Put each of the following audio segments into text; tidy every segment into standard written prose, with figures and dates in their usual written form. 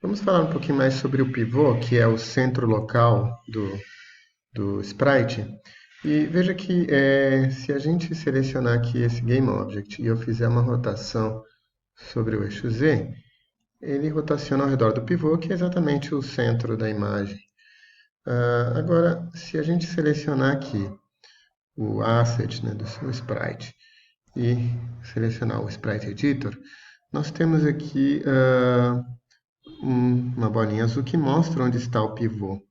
Vamos falar um pouquinho mais sobre o pivô, que é o centro local do sprite. E veja que se a gente selecionar aqui esse GameObject e eu fizer uma rotação sobre o eixo Z, ele rotaciona ao redor do pivô, que é exatamente o centro da imagem. Agora, se a gente selecionar aqui o asset, né, do seu sprite e selecionar o Sprite Editor, nós temos aqui uma bolinha azul que mostra onde está o pivô.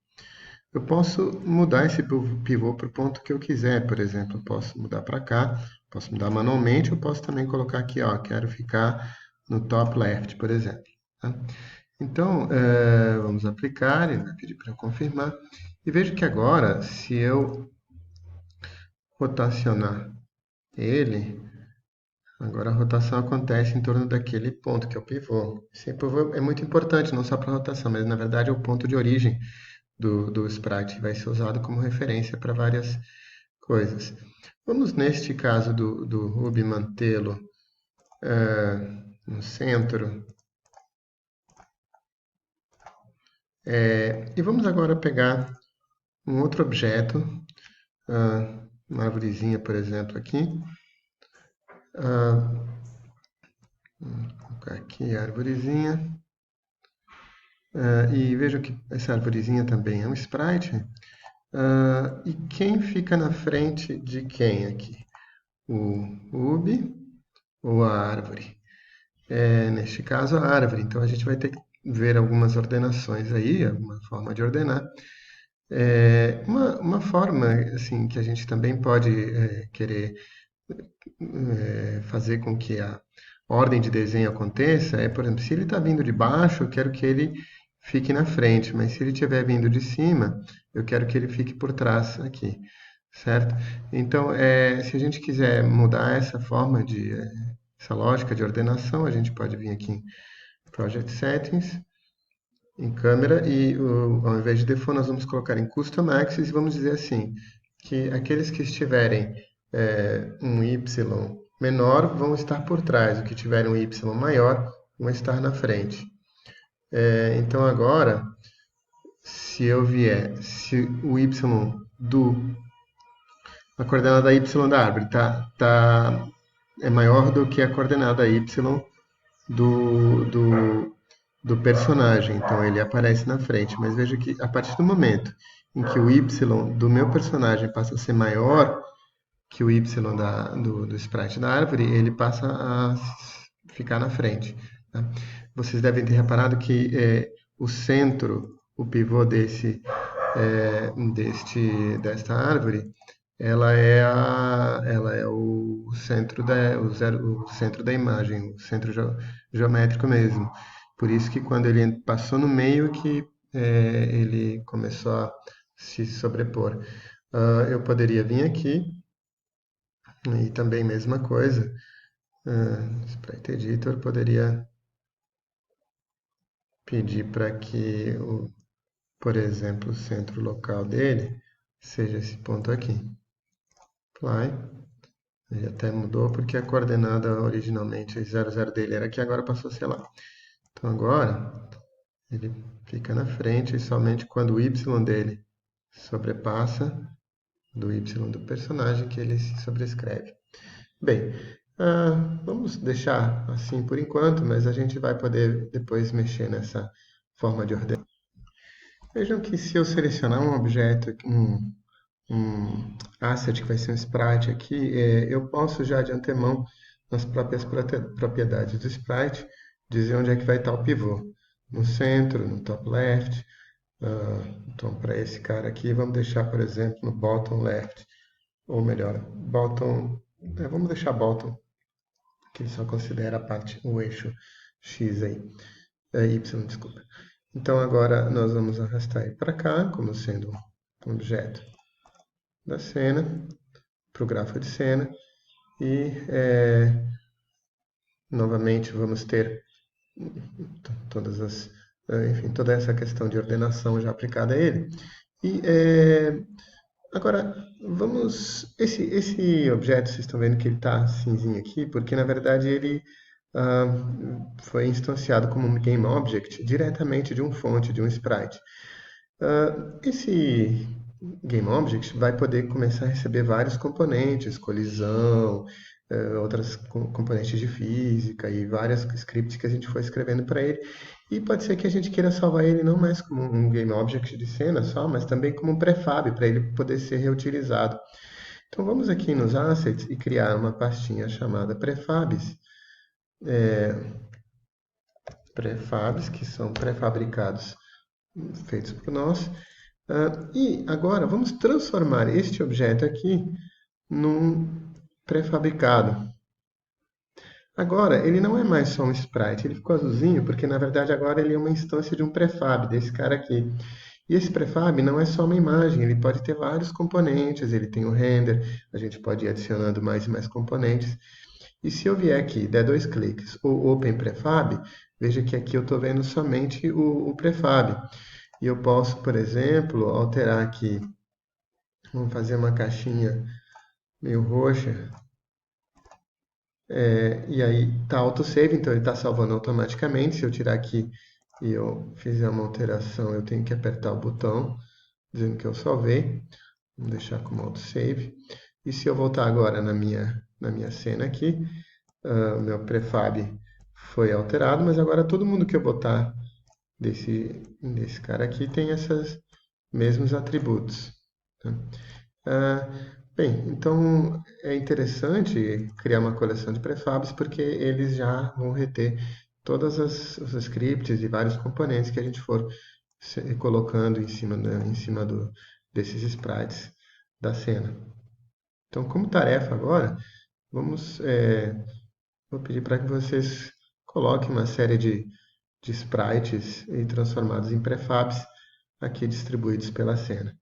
Eu posso mudar esse pivô para o ponto que eu quiser, por exemplo, eu posso mudar para cá, posso mudar manualmente, eu posso também colocar aqui, ó, quero ficar no top left, por exemplo. Tá? Então, vamos aplicar, ele vai pedir para eu confirmar, e veja que agora, se eu rotacionar ele, agora a rotação acontece em torno daquele ponto, que é o pivô. Esse pivô é muito importante, não só para a rotação, mas na verdade é o ponto de origem do sprite, vai ser usado como referência para várias coisas. Vamos, neste caso do Ruby, mantê-lo no centro. E vamos agora pegar um outro objeto, uma arvorezinha, por exemplo, aqui. Vou colocar aqui a arvorezinha. E vejam que essa arvorezinha também é um sprite. E quem fica na frente de quem aqui? O Ruby ou a árvore? Neste caso, a árvore. Então, a gente vai ter que ver algumas ordenações aí, alguma forma de ordenar. Uma forma assim, que a gente também pode querer fazer com que a ordem de desenho aconteça é, por exemplo, se ele está vindo de baixo, eu quero que ele fique na frente, mas se ele estiver vindo de cima, eu quero que ele fique por trás aqui, certo? Então, se a gente quiser mudar essa forma essa lógica de ordenação, a gente pode vir aqui em Project Settings, em câmera, e ao invés de Default, nós vamos colocar em Custom Axis e vamos dizer assim, que aqueles que estiverem um Y menor vão estar por trás, o que tiverem um Y maior vão estar na frente. Então agora, se o Y a coordenada Y da árvore é maior do que a coordenada Y do, do, do personagem, então ele aparece na frente. Mas veja que a partir do momento em que o Y do meu personagem passa a ser maior que o Y do sprite da árvore, ele passa a ficar na frente. Tá? Vocês devem ter reparado que o centro, o pivô desta árvore, ela é o centro o centro da imagem, o centro geométrico mesmo. Por isso que quando ele passou no meio que ele começou a se sobrepor. Eu poderia vir aqui e também mesma coisa. Sprite Editor poderia pedir para que, por exemplo, o centro local dele seja esse ponto aqui. Apply. Ele até mudou porque a coordenada originalmente 00 dele era aqui, agora passou a ser lá. Então agora ele fica na frente e somente quando o Y dele sobrepassa do Y do personagem que ele se sobrescreve. Bem, vamos deixar assim por enquanto, mas a gente vai poder depois mexer nessa forma de ordenar. Vejam que se eu selecionar um objeto, um asset que vai ser um sprite aqui, eu posso já de antemão, nas próprias propriedades do sprite, dizer onde é que vai estar o pivô. No centro, no top left. Então, para esse cara aqui, vamos deixar, por exemplo, no bottom left. Ou melhor, bottom. Vamos deixar bottom, que ele só considera a parte, o eixo X aí. Y, desculpa. Então, agora nós vamos arrastar ele para cá, como sendo um objeto da cena, para o grafo de cena, e novamente vamos ter toda essa questão de ordenação já aplicada a ele. E agora, esse objeto, vocês estão vendo que ele está cinzinho aqui, porque na verdade ele ah, foi instanciado como um GameObject diretamente de um fonte, de um sprite. Esse GameObject vai poder começar a receber vários componentes, colisão, outras componentes de física e várias scripts que a gente for escrevendo para ele. E pode ser que a gente queira salvar ele não mais como um GameObject de cena só, mas também como um prefab, para ele poder ser reutilizado. Então vamos aqui nos assets e criar uma pastinha chamada prefabs, prefabs que são pré-fabricados feitos por nós. E agora vamos transformar este objeto aqui num pré-fabricado. Agora, ele não é mais só um sprite, ele ficou azulzinho porque na verdade agora ele é uma instância de um prefab, desse cara aqui. E esse prefab não é só uma imagem, ele pode ter vários componentes, ele tem o render, a gente pode ir adicionando mais e mais componentes. E se eu vier aqui, der dois cliques, o Open Prefab, veja que aqui eu estou vendo somente o prefab. E eu posso, por exemplo, alterar aqui, vamos fazer uma caixinha meio roxa, e aí está autosave, então ele está salvando automaticamente. Se eu tirar aqui e eu fizer uma alteração, eu tenho que apertar o botão dizendo que eu salvei. Vamos deixar como autosave. E se eu voltar agora na minha cena aqui, o meu prefab foi alterado, mas agora todo mundo que eu botar desse cara aqui tem esses mesmos atributos. Tá? Ah, bem, então é interessante criar uma coleção de prefabs porque eles já vão reter todas os scripts e vários componentes que a gente for colocando em cima desses sprites da cena. Então, como tarefa agora, vou pedir para que vocês coloquem uma série de sprites e transformados em prefabs aqui distribuídos pela cena.